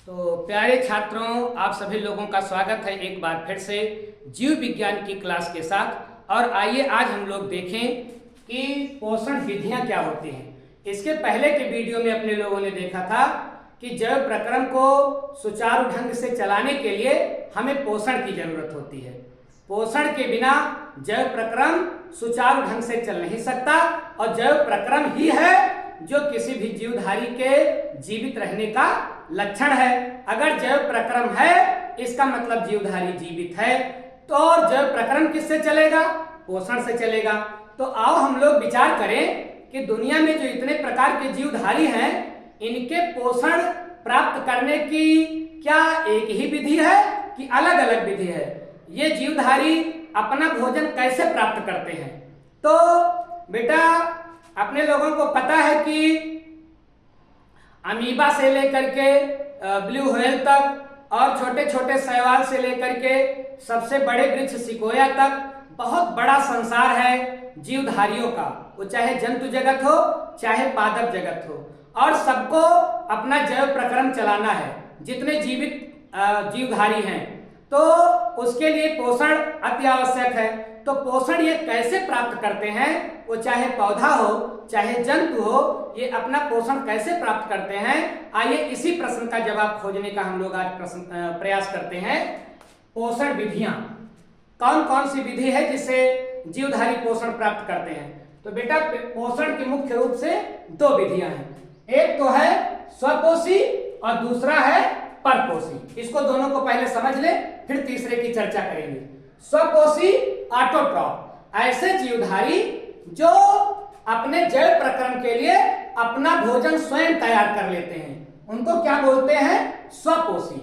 तो प्यारे छात्रों, आप सभी लोगों का स्वागत है एक बार फिर से जीव विज्ञान की क्लास के साथ। और आइए आज हम लोग देखें कि पोषण विधियां क्या होती हैं। इसके पहले के वीडियो में अपने लोगों ने देखा था कि जैव प्रक्रम को सुचारू ढंग से चलाने के लिए हमें पोषण की जरूरत होती है। पोषण के बिना जैव प्रक्रम सुचारू ढंग से चल नहीं सकता और जैव प्रक्रम ही है जो किसी भी जीवधारी के जीवित रहने का लक्षण है। अगर जैव प्रक्रम है इसका मतलब जीवधारी जीवित है। तो और जैव प्रक्रम किससे चलेगा? पोषण से चलेगा। तो आओ हम लोग विचार करें कि दुनिया में जो इतने प्रकार के जीवधारी हैं, इनके पोषण प्राप्त करने की क्या एक ही विधि है कि अलग अलग विधि है? ये जीवधारी अपना भोजन कैसे प्राप्त करते हैं? तो बेटा, अपने लोगों को पता है कि अमीबा से लेकर के ब्लू व्हेल तक और छोटे छोटे शैवाल से लेकर के सबसे बड़े वृक्ष सिकोया तक बहुत बड़ा संसार है जीवधारियों का। वो चाहे जंतु जगत हो चाहे पादप जगत हो, और सबको अपना जैव प्रक्रम चलाना है। जितने जीवित जीवधारी हैं तो उसके लिए पोषण अति आवश्यक है। तो पोषण ये कैसे प्राप्त करते हैं? वो चाहे पौधा हो चाहे जंतु हो, ये अपना पोषण कैसे प्राप्त करते हैं? आइए इसी प्रश्न का जवाब खोजने का हम लोग आज प्रयास करते हैं। पोषण विधियां कौन कौन सी विधि है जिससे जीवधारी पोषण प्राप्त करते हैं? तो बेटा, पोषण की मुख्य रूप से दो विधियां हैं। एक तो है स्वपोषी और दूसरा है परपोषी। इसको दोनों को पहले समझ ले, फिर तीसरे की चर्चा करेंगे। स्वपोषी ऑटोट्रॉफ, ऐसे जीवधारी जो अपने जैव प्रक्रम के लिए अपना भोजन स्वयं तैयार कर लेते हैं, उनको क्या बोलते हैं? स्वपोषी।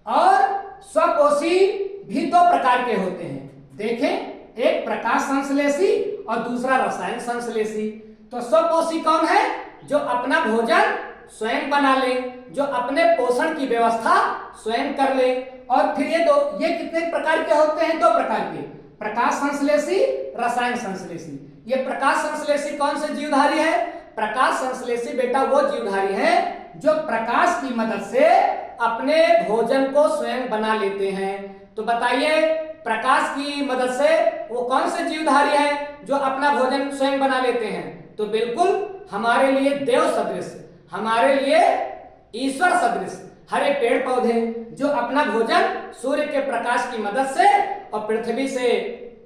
और स्वपोषी भी दो प्रकार के होते हैं। देखें, एक प्रकाश संश्लेषी और दूसरा रसायन संश्लेषी। तो स्वपोषी कौन है? जो अपना भोजन स्वयं बना ले, जो अपने पोषण की व्यवस्था स्वयं कर ले। और फिर ये कितने प्रकार के होते हैं? दो प्रकार के, प्रकाश संश्लेषी, रसायन संश्लेषी। ये प्रकाश संश्लेषी कौन से जीवधारी है? प्रकाश संश्लेषी बेटा वो जीवधारी है जो प्रकाश की मदद से अपने भोजन को स्वयं बना लेते हैं। तो बताइए, प्रकाश की मदद से वो कौन से जीवधारी है जो अपना भोजन स्वयं बना लेते हैं? तो बिल्कुल हमारे लिए देव सदृश, हमारे लिए ईश्वर सदृश हरे पेड़ पौधे जो अपना भोजन सूर्य के प्रकाश की मदद से और पृथ्वी से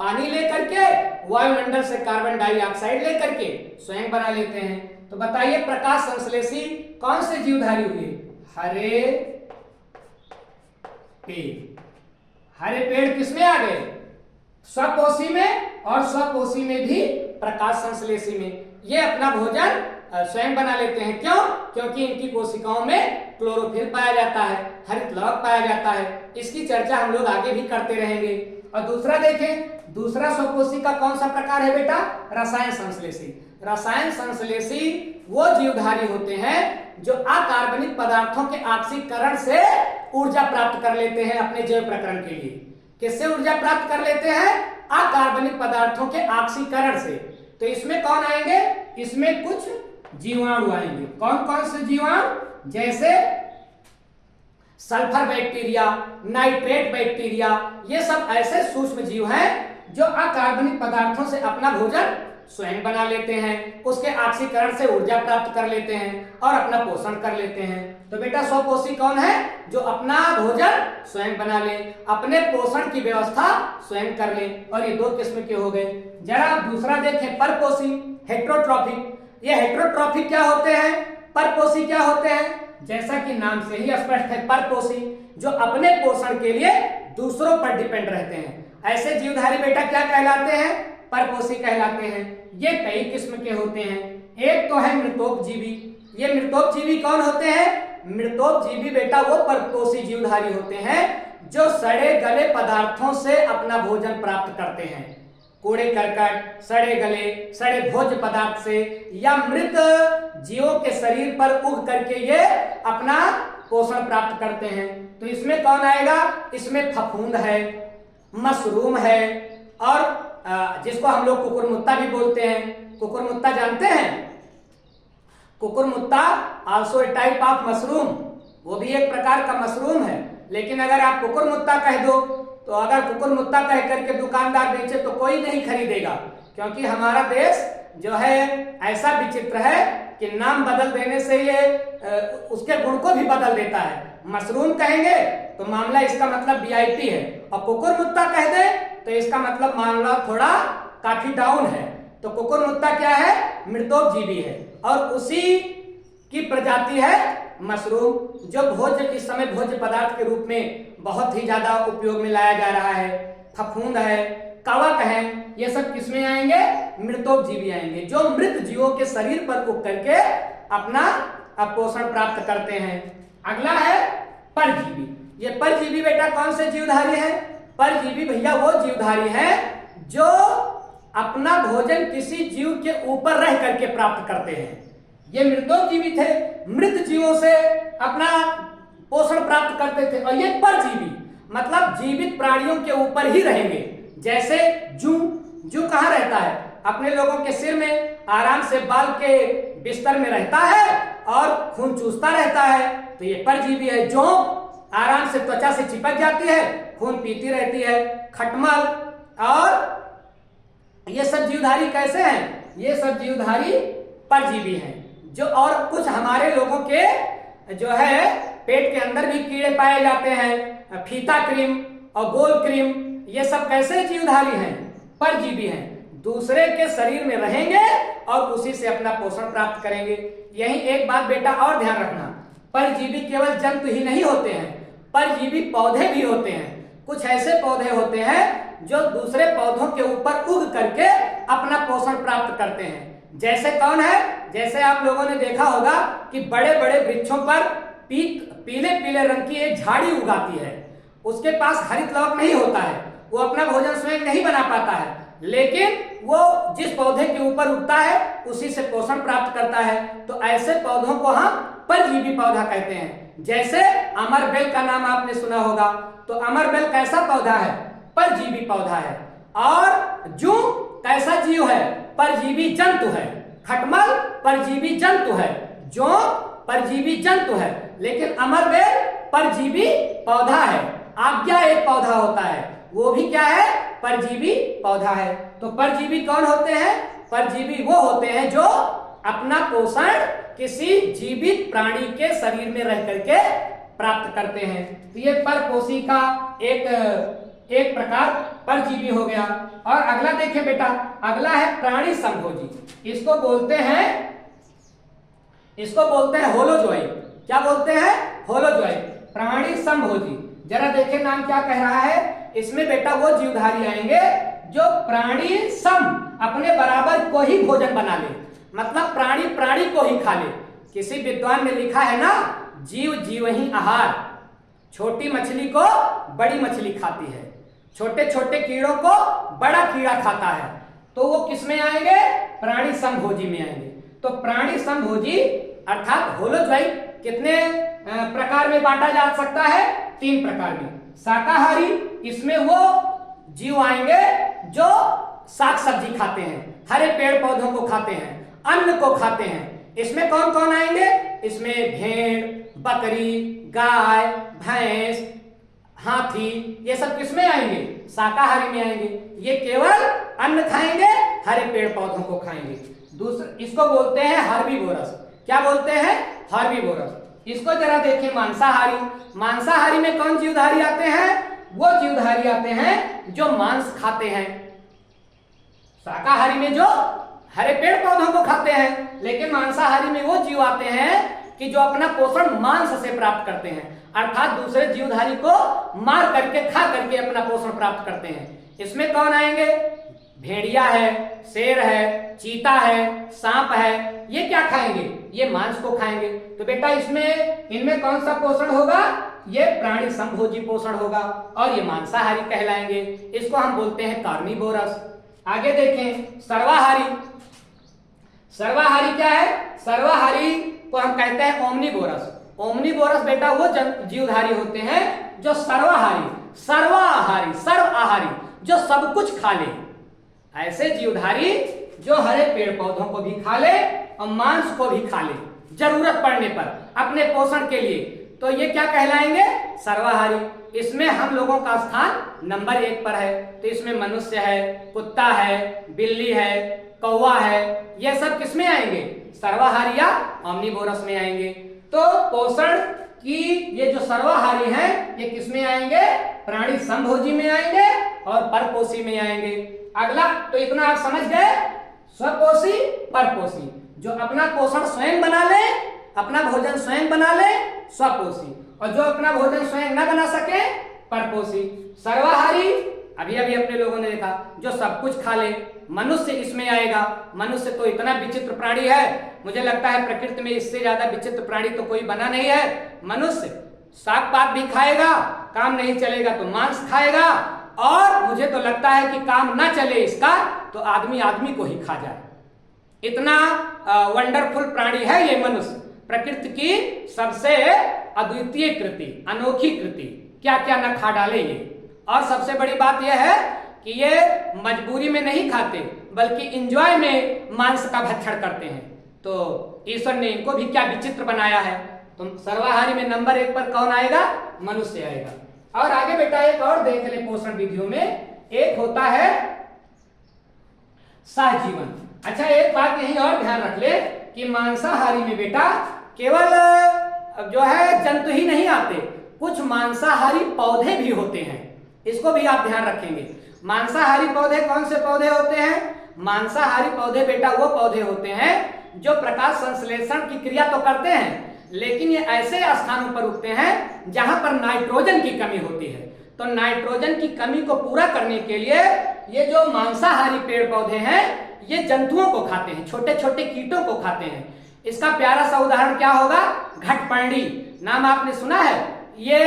पानी लेकर के, वायुमंडल से कार्बन डाइऑक्साइड लेकर के स्वयं बना लेते हैं। तो बताइए, प्रकाश संश्लेषी कौन से जीवधारी हुए? हरे पेड़। हरे पेड़ किसमें आ गए? स्वपोषी में, और स्वपोषी में भी प्रकाश संश्लेषी में। ये अपना भोजन स्वयं बना लेते हैं। क्यों? क्योंकि इनकी कोशिकाओं में क्लोरोफिल पाया जाता है, हरित लवक पाया जाता है। इसकी चर्चा हम लोग आगे भी करते रहेंगे। और दूसरा देखें, दूसरा स्वपोषी का कौन सा प्रकार है बेटा? रसायन संश्लेषी। रसायन संश्लेषी वो जीवधारी होते हैं जो अकार्बनिक पदार्थों के ऑक्सीकरण से ऊर्जा प्राप्त कर लेते हैं अपने जैव प्रक्रम के लिए। किससे ऊर्जा प्राप्त कर लेते हैं? अकार्बनिक पदार्थों के ऑक्सीकरण से। तो इसमें कौन आएंगे? इसमें कुछ जीवाणु आएंगे। कौन कौन से जीवाणु? जैसे सल्फर बैक्टीरिया, नाइट्रेट बैक्टीरिया, ये सब ऐसे सूक्ष्म जीव हैं जो अकार्बनिक पदार्थों से अपना भोजन स्वयं बना लेते हैं, उसके ऑक्सीकरण से ऊर्जा प्राप्त कर लेते हैं और अपना पोषण कर लेते हैं। तो बेटा, स्वपोषी कौन है? जो अपना भोजन स्वयं बना ले, अपने पोषण की व्यवस्था स्वयं कर ले। और ये दो किस्म के हो गए। जरा दूसरा देखें, परपोषी, हेट्रोट्रॉफिक। ये हेट्रोट्रॉफिक क्या होते हैं? परपोषी क्या होते हैं? जैसा कि नाम से ही स्पष्ट है, परपोषी जो अपने पोषण के लिए दूसरों पर डिपेंड रहते हैं। ऐसे जीवधारी बेटा क्या कहलाते हैं? परपोषी कहलाते हैं। ये कई किस्म के होते हैं। एक तो है मृतोपजीवी। ये मृतोपजीवी कौन होते हैं? मृतोपजीवी बेटा वो परपोषी जीवधारी होते हैं जो सड़े गले पदार्थों से अपना भोजन प्राप्त करते हैं। कूड़े करकट, सड़े गले, सड़े भोज्य पदार्थ से या मृत जीवों के शरीर पर उग करके ये अपना पोषण प्राप्त करते हैं। तो इसमें कौन आएगा? इसमें फफूंद है, मशरूम है, और जिसको हम लोग कुकुरमुत्ता भी बोलते हैं। कुकुरमुत्ता जानते हैं? कुकुरमुत्ता also a type of mushroom. वो भी एक प्रकार का मशरूम है। लेकिन अगर आप कुकुरमुत्ता कह दो, तो अगर कुकुरमुत्ता कह करके दुकानदार बेचे तो कोई नहीं खरीदेगा, क्योंकि हमारा देश जो है ऐसा विचित्र है कि नाम बदल देने से ये उसके गुण को भी बदल देता है। मशरूम कहेंगे तो मामला इसका मतलब वीआईपी है, और कुकुरमुत्ता कह दे तो इसका मतलब मामला थोड़ा काफी डाउन है। तो कुकुरमुत्ता क्या है? मृतोपजीवी है, और उसी की प्रजाति है मशरूम, जो भोज्य इस समय भोज्य पदार्थ के रूप में बहुत ही ज्यादा उपयोग में लाया जा रहा है। फफूंद है, कवक है, ये सब किसमें आएंगे? मृतोपजीवी आएंगे, जो मृत जीवों के शरीर पर उग करके अपना पोषण प्राप्त करते हैं। अगला है परजीवी। ये परजीवी बेटा कौन से जीवधारी है? परजीवी भैया वो जीवधारी है जो अपना भोजन किसी जीव के ऊपर रह करके प्राप्त करते हैं। ये मृतोपजीवी थे, मृत जीवों से अपना पोषण प्राप्त करते थे, और ये परजीवी मतलब जीवित प्राणियों के ऊपर ही रहेंगे। जैसे जू कहाँ रहता है? अपने लोगों के सिर में आराम से बाल के बिस्तर में रहता है और खून चूसता रहता है, तो ये परजीवी है। जोंक आराम से त्वचा से चिपक जाती है, खून पीती रहती है। खटमल और ये सब जीवधारी कैसे हैं? ये सब जीवधारी परजीवी हैं। जो और कुछ हमारे लोगों के जो है पेट के अंदर भी कीड़े पाए जाते हैं, फीता क्रीम और गोल क्रीम, ये सब कैसे जीवधारी हैं? परजीवी हैं। दूसरे के शरीर में रहेंगे और उसी से अपना पोषण प्राप्त करेंगे। यही एक बात बेटा और ध्यान रखना, परजीवी केवल जंतु ही नहीं होते हैं, परजीवी पौधे भी होते हैं। कुछ ऐसे पौधे होते हैं जो दूसरे पौधों के ऊपर उग करके अपना पोषण प्राप्त करते हैं। जैसे कौन है? जैसे आप लोगों ने देखा होगा कि बड़े बड़े वृक्षों पर पीले पीले रंग की एक झाड़ी उगाती है। उसके पास हरित लवक नहीं होता है, वो अपना भोजन स्वयं नहीं बना पाता है, लेकिन वो जिस पौधे के ऊपर उगता है उसी से पोषण प्राप्त करता है। तो ऐसे पौधों को हम परजीवी पौधा कहते हैं। जैसे अमरबेल का नाम आपने सुना होगा, तो अमरबेल कैसा पौधा है? परजीवी पौधा है। और जू कैसा जीव है? परजीवी जंतु है। खटमल परजीवी जंतु है। जोंक परजीवी जंतु है, लेकिन अमरबेल परजीवी पौधा है। आज्ञा एक पौधा होता है, वो भी क्या है? परजीवी पौधा है। तो परजीवी कौन होते हैं? परजीवी वो होते हैं जो अपना पोषण किसी जीवित प्राणी के शरीर में रह करके प्राप्त करते हैं। तो ये परपोषी का एक प्रकार परजीवी हो गया। और अगला देखिए बेटा, अगला है प्राणी संभोजी। इसको बोलते हैं होलोजोई। क्या बोलते हैं? होलोजोई, प्राणी संभोजी। जरा देखिए नाम क्या कह रहा है इसमें बेटा। वो जीवधारी आएंगे जो प्राणी सम अपने बराबर को ही भोजन बना ले, मतलब प्राणी प्राणी को ही खा ले। किसी विद्वान ने लिखा है ना, जीव जीव ही आहार। छोटी मछली को बड़ी मछली खाती है, छोटे छोटे कीड़ों को बड़ा कीड़ा खाता है, तो वो किस में आएंगे? प्राणी संभोजी में आएंगे। तो प्राणी संभोजी अर्थात होलोजोई कितने प्रकार में बांटा जा सकता है? 3 प्रकार में। शाकाहारी, इसमें वो जीव आएंगे जो साग सब्जी खाते हैं, हरे पेड़ पौधों को खाते हैं, अन्न को खाते हैं। इसमें कौन कौन आएंगे? इसमें भेड़, बकरी, गाय, भैंस, हाथी, ये सब किसमें आएंगे? शाकाहारी में आएंगे। ये केवल अन्न खाएंगे, हरे पेड़ पौधों को खाएंगे। दूसरा इसको बोलते हैं हर्बीवोरस। क्या बोलते हैं? हर्बीवोरस। इसको जरा देखिए मांसाहारी। मांसाहारी में कौन जीवधारी आते हैं? वो जीवधारी आते हैं जो मांस खाते हैं। शाकाहारी में जो हरे पेड़ पौधों को खाते हैं, लेकिन मांसाहारी में वो जीव आते हैं कि जो अपना पोषण मांस से प्राप्त करते हैं, अर्थात दूसरे जीवधारी को मार करके खा करके अपना पोषण प्राप्त करते हैं। इसमें कौन आएंगे? भेड़िया है, शेर है, चीता है, सांप है, ये क्या खाएंगे? ये मांस को खाएंगे। तो बेटा इनमें कौन सा पोषण होगा? ये प्राणी संभोजी पोषण होगा, और ये मांसाहारी कहलाएंगे। इसको हम बोलते हैं कार्निवोरस। आगे देखें सर्वाहारी। सर्वाहारी क्या है? सर्वाहारी को हम कहते हैं ओमनीवोरस। ओमनीवोरस बेटा वो जीवधारी होते हैं जो सर्वाहारी, सर्वाहारी, सर्व आहारी, जो सब कुछ खा ले। ऐसे जीवधारी जो हरे पेड़ पौधों को भी खा ले और मांस को भी खा ले, जरूरत पड़ने पर अपने पोषण के लिए। तो ये क्या कहलाएंगे? सर्वाहारी। इसमें हम लोगों का स्थान नंबर 1 पर है। तो इसमें मनुष्य है, कुत्ता है, बिल्ली है, कौवा है, ये सब किसमें आएंगे? सर्वाहारी या ओमनिवोरस में आएंगे। तो पोषण की ये जो सर्वाहारी हैं ये किसमें आएंगे? प्राणी समभोजी में आएंगे और परपोषी में आएंगे। अगला तो इतना आप समझ गए, स्वपोषी, परपोषी। जो अपना पोषण स्वयं बना ले, अपना भोजन स्वयं बना ले, स्वपोषी, और जो अपना भोजन स्वयं न बना सके, परपोषी। सर्वाहारी अभी अभी अपने लोगों ने देखा, जो सब कुछ खा ले, मनुष्य इसमें आएगा। मनुष्य तो इतना विचित्र प्राणी है, मुझे लगता है प्रकृति में इससे ज्यादा विचित्र प्राणी तो कोई बना नहीं है। मनुष्य साग पात भी खाएगा, काम नहीं चलेगा तो मांस खाएगा, और मुझे तो लगता है कि काम ना चले इसका तो आदमी आदमी को ही खा जाए। इतना वंडरफुल प्राणी है ये मनुष्य, प्रकृति की सबसे अद्वितीय कृति, अनोखी कृति। क्या क्या न खा डाले ये। और सबसे बड़ी बात यह है कि ये मजबूरी में नहीं खाते, बल्कि इंजॉय में मांस का भक्षण करते हैं। तो ईश्वर ने इनको भी क्या विचित्र बनाया है। तो सर्वाहारी में नंबर 1 पर कौन आएगा? मनुष्य आएगा। और आगे बेटा एक और देख ले पोषण विधियों में, एक होता है सहजीवन। अच्छा, एक बात यही और ध्यान रख ले कि मांसाहारी में बेटा केवल जो है जंतु ही नहीं आते, कुछ मांसाहारी पौधे भी होते हैं। इसको भी आप ध्यान रखेंगे। मांसाहारी पौधे कौन से पौधे होते हैं? मांसाहारी पौधे बेटा वो पौधे होते हैं जो प्रकाश संश्लेषण की क्रिया तो करते हैं, लेकिन ये ऐसे स्थानों पर उगते हैं जहां पर नाइट्रोजन की कमी होती है। तो नाइट्रोजन की कमी को पूरा करने के लिए ये जो मांसाहारी पेड़ पौधे हैं ये जंतुओं को खाते हैं, छोटे छोटे कीटों को खाते हैं। इसका प्यारा सा उदाहरण क्या होगा? घटपर्णी नाम आपने सुना है। ये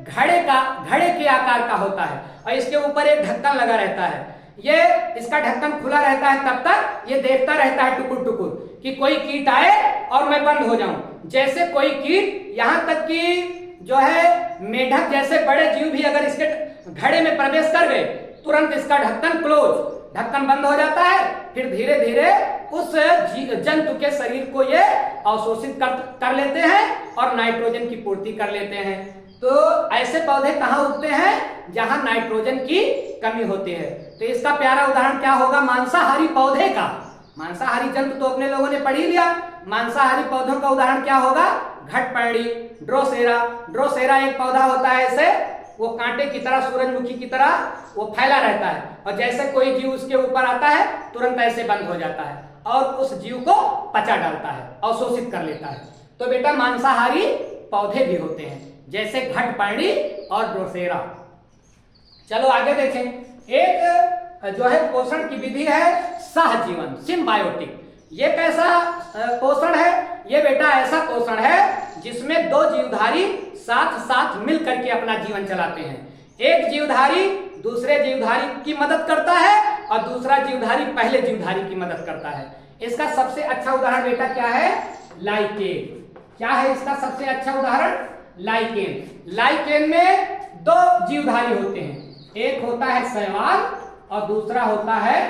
घड़े के आकार का होता है और इसके ऊपर एक ढक्कन लगा रहता है। ये इसका ढक्कन खुला रहता है, तब तक ये देखता रहता है टुकुर टुकुर कि कोई कीट आए और मैं बंद हो जाऊं। जैसे कोई कीट, यहां तक कि जो है मेढक जैसे बड़े जीव भी अगर इसके घड़े में प्रवेश कर गए, तुरंत इसका ढक्कन क्लोज, ढक्कन बंद हो जाता है। फिर धीरे धीरे उस जंतु के शरीर को ये अवशोषित कर लेते हैं और नाइट्रोजन की पूर्ति कर लेते हैं। तो ऐसे पौधे कहाँ उगते हैं? जहां नाइट्रोजन की कमी होती है। तो इसका प्यारा उदाहरण क्या होगा? मांसाहारी पौधे का। मांसाहारी जंतु तो अपने लोगों ने पढ़ ही लिया। मांसाहारी पौधों का उदाहरण क्या होगा? घटपर्णी, ड्रोसेरा। ड्रोसेरा एक पौधा होता है, ऐसे वो कांटे की तरह, सूरजमुखी की तरह वो फैला रहता है, और जैसे कोई जीव उसके ऊपर आता है तुरंत ऐसे बंद हो जाता है और उस जीव को पचा डालता है, अवशोषित कर लेता है। तो बेटा मांसाहारी पौधे भी होते हैं जैसे घटपर्णी और ड्रोसेरा। चलो आगे देखें। एक जो है पोषण की विधि है सहजीवन, सिम्बायोटिक। ये कैसा पोषण है? ये बेटा ऐसा पोषण है जिसमें दो जीवधारी साथ साथ मिल करके अपना जीवन चलाते हैं। एक जीवधारी दूसरे जीवधारी की मदद करता है और दूसरा जीवधारी पहले जीवधारी की मदद करता है। इसका सबसे अच्छा उदाहरण बेटा क्या है? लाइकेन। क्या है इसका सबसे अच्छा उदाहरण? लाइकेन। लाइकेन में दो जीवधारी होते हैं, एक होता है शैवाल और दूसरा होता है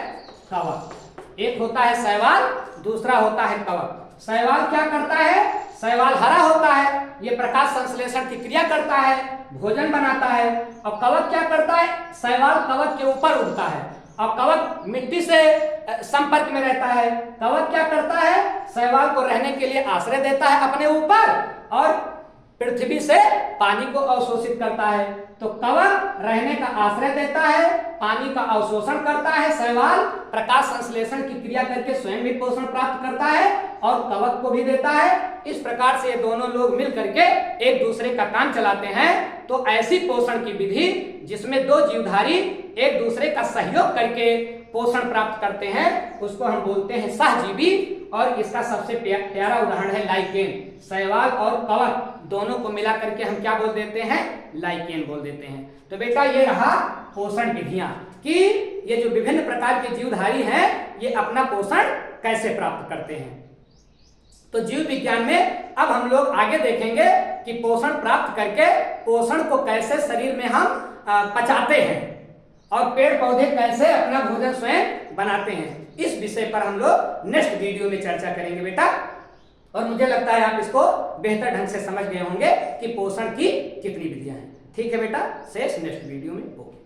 कवक। एक होता है शैवाल, दूसरा होता है कवक। शैवाल क्या करता है? शैवाल हरा होता है, ये प्रकाश संश्लेषण की क्रिया करता है, भोजन बनाता है। और कवक क्या करता है? शैवाल कवक के ऊपर उगता है और कवक मिट्टी से संपर्क में रहता है। कवक क्या करता है? शैवाल को रहने के लिए आश्रय देता है अपने ऊपर और पृथ्वी से पानी को अवशोषित करता है। तो कवक रहने का आश्रय देता है, पानी का अवशोषण करता है, शैवाल प्रकाश संश्लेषण की क्रिया करके स्वयं भी पोषण प्राप्त करता है और कवक को भी देता है। इस प्रकार से ये दोनों लोग मिल करके एक दूसरे का काम चलाते हैं। तो ऐसी पोषण की विधि जिसमें दो जीवधारी एक दूसरे का सहयोग करके पोषण प्राप्त करते हैं उसको हम बोलते हैं सहजीवी। और इसका सबसे प्यारा उदाहरण है लाइकेन। शैवाल और कवक दोनों को मिला करके हम क्या बोल देते हैं? लाइकेन बोल देते हैं। तो बेटा ये रहा पोषण विधियां कि ये जो विभिन्न प्रकार के जीवधारी हैं ये अपना पोषण कैसे प्राप्त करते हैं। तो जीव विज्ञान में अब हम लोग आगे देखेंगे कि पोषण प्राप्त करके पोषण को कैसे शरीर में हम पचाते हैं और पेड़ पौधे कैसे अपना भोजन स्वयं बनाते हैं। इस विषय पर हम लोग नेक्स्ट वीडियो में चर्चा करेंगे बेटा। और मुझे लगता है आप इसको बेहतर ढंग से समझ गए होंगे कि पोषण की कितनी विधियां हैं। ठीक है बेटा, शेष नेक्स्ट वीडियो में होगी।